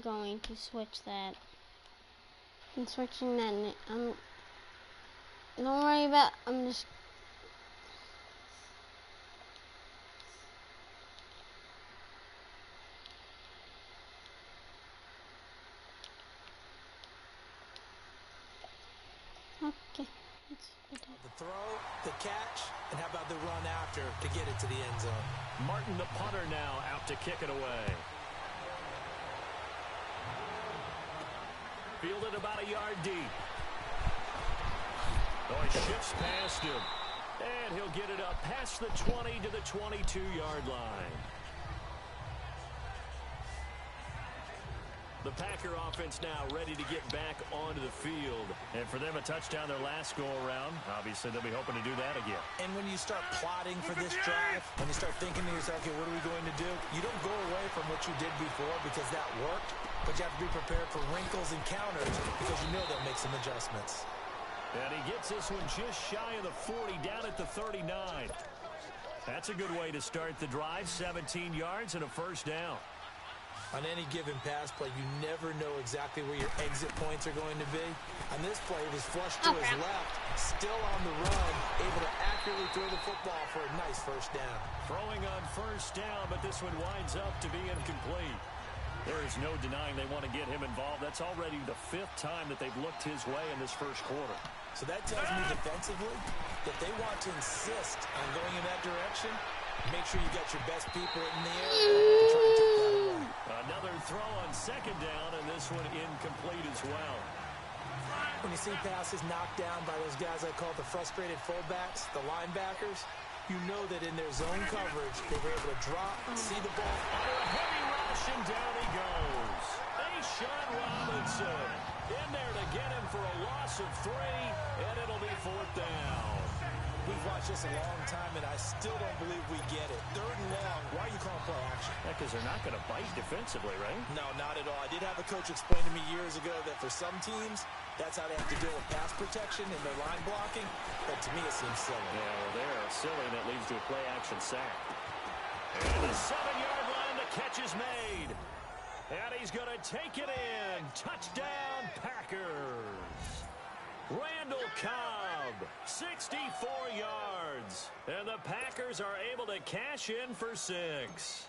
going to switch that. I'm switching that. Don't worry about. I'm just. Okay. The throw, the catch, and how about the run after to get it to the end zone? Martin, the punter, now out to kick it away. Fielded about a yard deep. Oh, he shifts past him. And he'll get it up past the 20 to the 22-yard line. The Packer offense now ready to get back onto the field. And for them, a touchdown their last go-around. Obviously, they'll be hoping to do that again. And when you start plotting for this drive, when you start thinking to yourself, okay, what are we going to do? You don't go away from what you did before because that worked, but you have to be prepared for wrinkles and counters because you know they'll make some adjustments. And he gets this one just shy of the 40, down at the 39. That's a good way to start the drive, 17 yards and a first down. On any given pass play, you never know exactly where your exit points are going to be. On this play, it was flushed to his left, still on the run, able to accurately throw the football for a nice first down. Throwing on first down, but this one winds up to be incomplete. There is no denying they want to get him involved. That's already the 5th time that they've looked his way in this first quarter. So that tells me defensively that they want to insist on going in that direction. Make sure you got your best people in the area to try and take that away. Another throw on second down, and this one incomplete as well. When you see passes knocked down by those guys I call the frustrated fullbacks, the linebackers, you know that in their zone coverage, they were able to drop, see the ball. Under a heavy rush, and down he goes. A'Shawn Robinson in there to get him for a loss of 3, and it'll be 4th down. We've watched this a long time, and I still don't believe we get it. 3rd and long. Why are you calling play action? Yeah, because they're not going to bite defensively, right? No, not at all. I did have a coach explain to me years ago that for some teams, that's how they have to deal with pass protection and their line blocking. But to me, it seems silly. Yeah, well, they're silly, and that leads to a play-action sack. And the 7-yard line, the catch is made. And he's going to take it in. Touchdown, Packers. Randall Cobb, 64 yards. And the Packers are able to cash in for 6.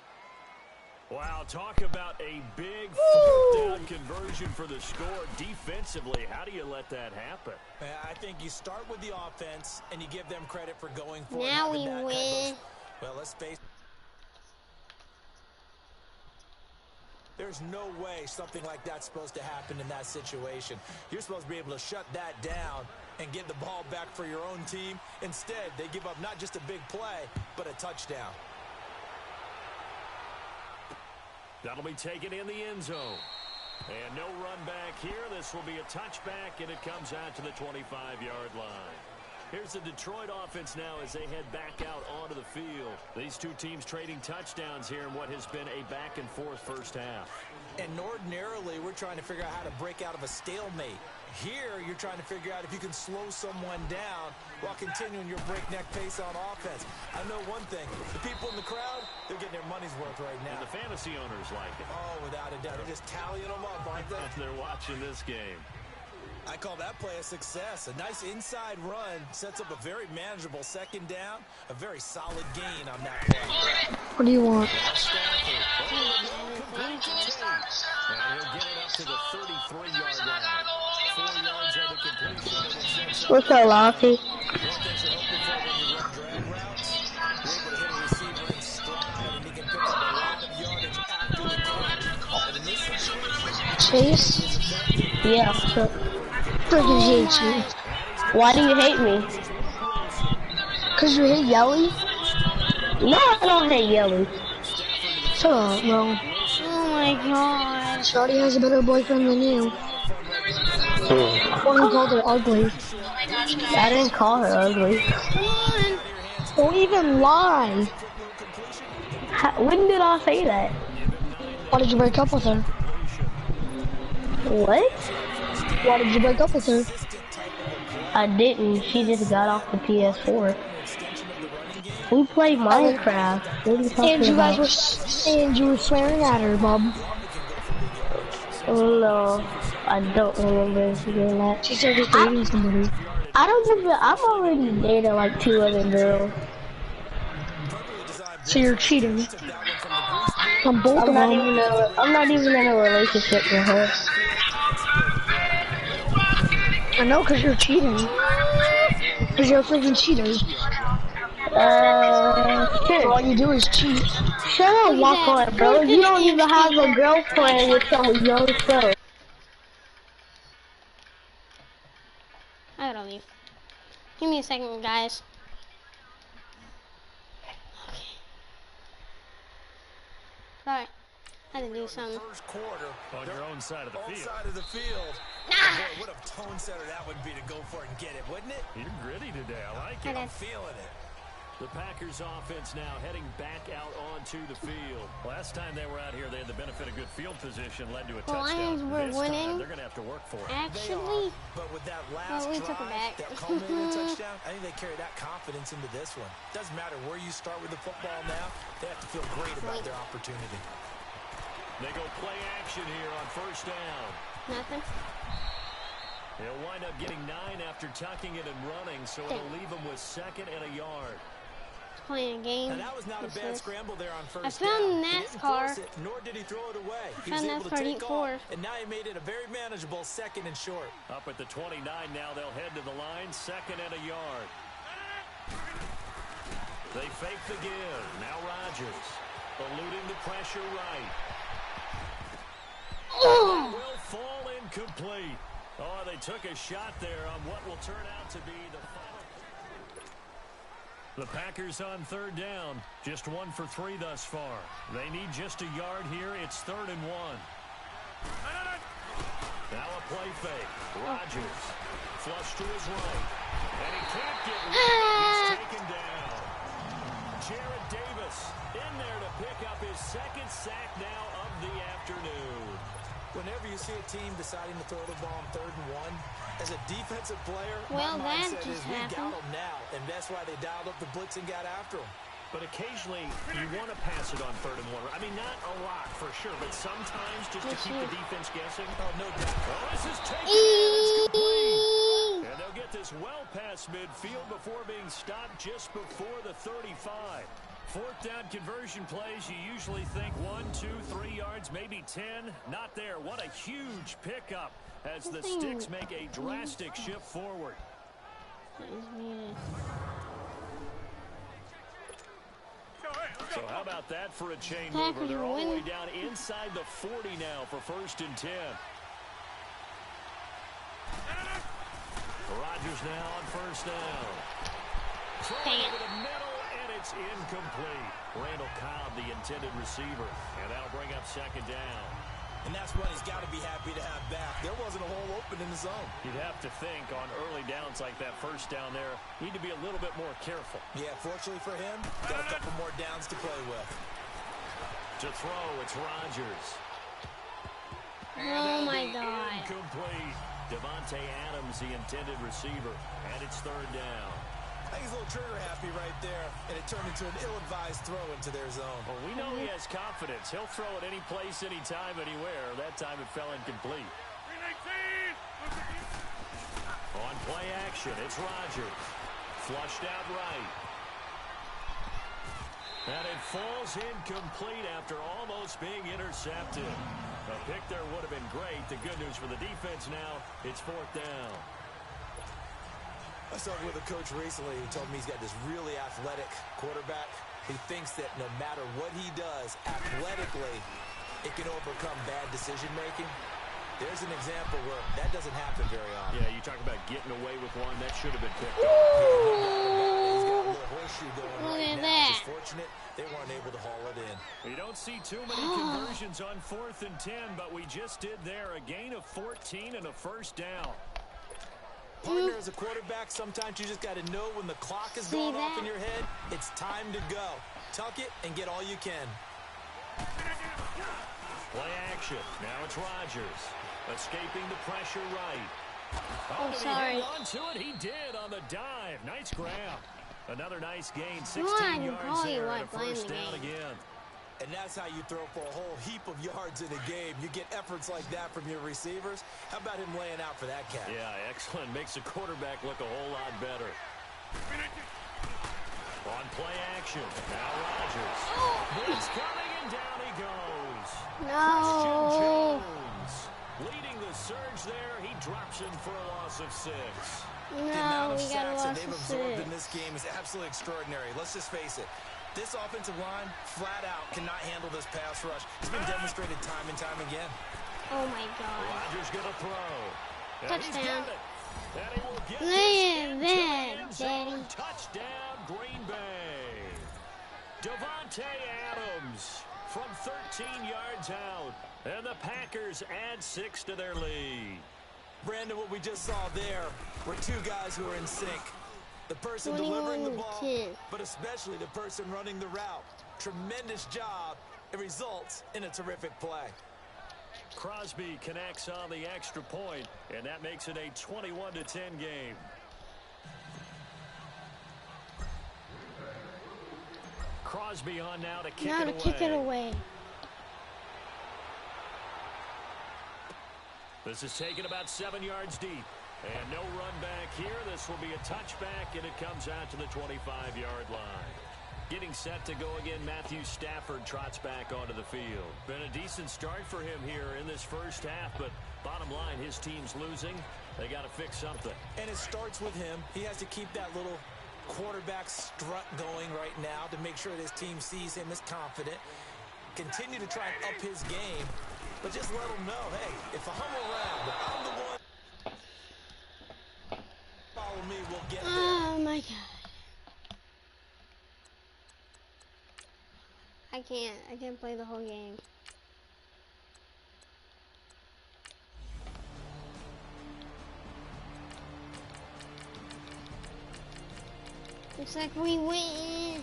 Wow, talk about a big 4th down conversion for the score. Defensively, how do you let that happen? I think you start with the offense, and you give them credit for going for it. Now we win. Well, let's face it. There's no way something like that's supposed to happen in that situation. You're supposed to be able to shut that down and get the ball back for your own team. Instead, they give up not just a big play, but a touchdown. That'll be taken in the end zone. And no run back here. This will be a touchback, and it comes out to the 25-yard line. Here's the Detroit offense now as they head back out onto the field. These two teams trading touchdowns here in what has been a back-and-forth first half. And ordinarily, we're trying to figure out how to break out of a stalemate. Here, you're trying to figure out if you can slow someone down while continuing your breakneck pace on offense. I know one thing. The people in the crowd, they're getting their money's worth right now. And the fantasy owners like it. Oh, without a doubt. They're just tallying them up, aren't they? They're watching this game. I call that play a success. A nice inside run sets up a very manageable 2nd down. A very solid gain on that play. What do you want? And he'll get it up to the 33-yard line. 4 yards on the completion. What's up, Lofty? Chase? Yeah, so freaking hate you. Why do you hate me? Cause you hate Yelly? No, I don't hate Yelly. Shut up, bro. Oh my god. Shawty has a better boyfriend than you. One called her ugly. I didn't call her ugly. Come on. Don't even lie. When did I say that? Why did you break up with her? What? Why did you break up with her? I didn't. She just got off the PS4. We played Minecraft. What are you talking about? And you were swearing at her, bub. No, I don't remember doing that. She started dating somebody. I don't even, I'm already dating like 2 other girls. So you're cheating on both of them. I'm not even in a relationship with her. I know, cause you're cheating. Cause you're a freaking cheater. Shit. All you do is cheat. Shut up, walk on, bro. You don't even have a girlfriend with some young stuff. I gotta leave. Give me a second, guys. Okay. Sorry. I had to do something. First quarter On your own side of the field. Side of the field. Boy, what a tone setter that would be to go for it and get it, wouldn't it? You're gritty today. I like it. I'm feeling it. The Packers offense now heading back out onto the field. Last time they were out here, they had the benefit of good field position, led to a touchdown. Lions were This winning. time, they're going to have to work for it. Actually, But with that last we took it back. that culminating touchdown, I think they carry that confidence into this one. Doesn't matter where you start with the football now, they have to feel great about their opportunity. They go play action here on first down. nothing. They'll wind up getting 9 after tucking it and running, so it'll leave them with 2nd and a yard. Playing a game. And that was not a bad scramble there on first I found down. He didn't NASCAR. force it, nor did he throw it away. He found was able to NASCAR take Heat off, 4. and now he made it a very manageable 2nd and short. Up at the 29 now, they'll head to the line, 2nd and a yard. They fake the give. Now Rodgers, eluding the pressure right. Oh! Will fall incomplete. Oh, they took a shot there on what will turn out to be the final. The Packers on 3rd down. Just 1 for 3 thus far. They need just a yard here. It's 3rd and 1. Now a play fake. Rodgers flush to his right. And he can't get rid. He's taken down. Jared Davis in there to pick up his 2nd sack now of the afternoon. Whenever you see a team deciding to throw the ball on 3rd and 1, as a defensive player, Well, my that mindset just is we got happened. them now, and that's why they dialed up the blitz and got after them. But occasionally, you want to pass it on 3rd and 1. I mean, not a lot for sure, but sometimes just to keep the defense guessing. Oh, no doubt. Oh, this is taken in. It's complete. And they'll get this well past midfield before being stopped just before the 35. 4th down conversion plays, you usually think 1, 2, 3 yards, maybe 10. Not there. What a huge pickup as the Sticks make a drastic shift forward. So how about that for a chain mover? They're all the way down inside the 40 now for 1st and 10. Rodgers now on 1st down. Thrown over the middle, and it's incomplete. Randall Cobb, the intended receiver. And that'll bring up 2nd down. And that's what he's got to be happy to have back. There wasn't a hole open in the zone. You'd have to think on early downs like that 1st down there, need to be a little bit more careful. Yeah, fortunately for him, got a couple more downs to play with. To throw, it's Rodgers. Oh, my God. Incomplete. Devontae Adams, the intended receiver. And it's 3rd down. I think he's a little trigger happy right there, and it turned into an ill-advised throw into their zone. Well, we know he has confidence. He'll throw it any place, anytime, anywhere. That time it fell incomplete. On play action, it's Rodgers. Flushed out right. And it falls incomplete after almost being intercepted. A pick there would have been great. The good news for the defense now, it's 4th down. I was talking with a coach recently who told me he's got this really athletic quarterback. He thinks that no matter what he does athletically, it can overcome bad decision-making. There's an example where that doesn't happen very often. Yeah, you talk about getting away with one. That should have been picked up. He's got a little horseshoe going Look right at now. that. Just fortunate they weren't able to haul it in. We don't see too many conversions on 4th and 10, but we just did there. A gain of 14 and a 1st down. Partner, as a quarterback, sometimes you just got to know when the clock is going off in your head, it's time to go. Tuck it and get all you can. Play action. Now it's Rodgers. Escaping the pressure right. Oh, did sorry. he hang on to it? He did on the dive. Nice grab. Another nice gain. 16 Come on, yards call you there what, and a blame 1st the down game. again. And that's how you throw for a whole heap of yards in a game. You get efforts like that from your receivers. How about him laying out for that catch? Yeah, excellent. Makes the quarterback look a whole lot better. On play action. Now Rodgers. Blitz coming, and down he goes. Christian No. Jones. Leading the surge there. He drops him for a loss of 6. The amount No, of we got a sacks that loss they've of absorbed 6. in this game is absolutely extraordinary. Let's just face it. This offensive line, flat out, cannot handle this pass rush. It's been demonstrated time and time again. Oh my God. Rodgers gonna throw. And Touchdown. he's got it. And he will get Look this at into the end that, zone. Daddy. Touchdown, Green Bay. Devontae Adams from 13 yards out. And the Packers add 6 to their lead. Brandon, what we just saw there were two guys who are in sync. The person delivering the ball, 21-10. but especially the person running the route. Tremendous job. It results in a terrific play. Crosby connects on the extra point, and that makes it a 21-10 game. Crosby on now to kick Now it to away. kick it away. This is taken about 7 yards deep. And no run back here. This will be a touchback, and it comes out to the 25-yard line. Getting set to go again, Matthew Stafford trots back onto the field. Been a decent start for him here in this first half, but bottom line, his team's losing. They got to fix something. And it starts with him. He has to keep that little quarterback strut going right now to make sure that his team sees him as confident. Continue to try and up his game, but just let him know, hey, if I hum around, if I'm the one, follow me, we'll get there. Oh my God. I can't play the whole game. Looks like we win.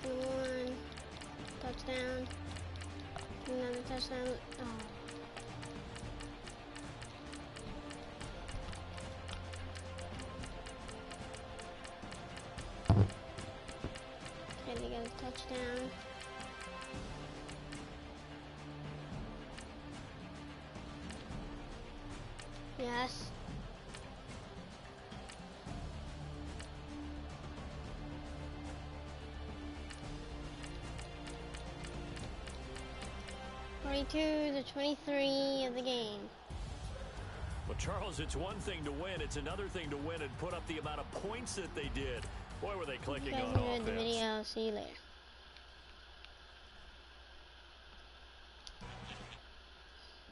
One touchdown. Another touchdown. Oh. Okay, they got a touchdown. Yes. To 23 of the game. Well, Charles, it's one thing to win. It's another thing to win and put up the amount of points that they did. Boy, were they clicking You guys on enjoyed offense. the video. See you later.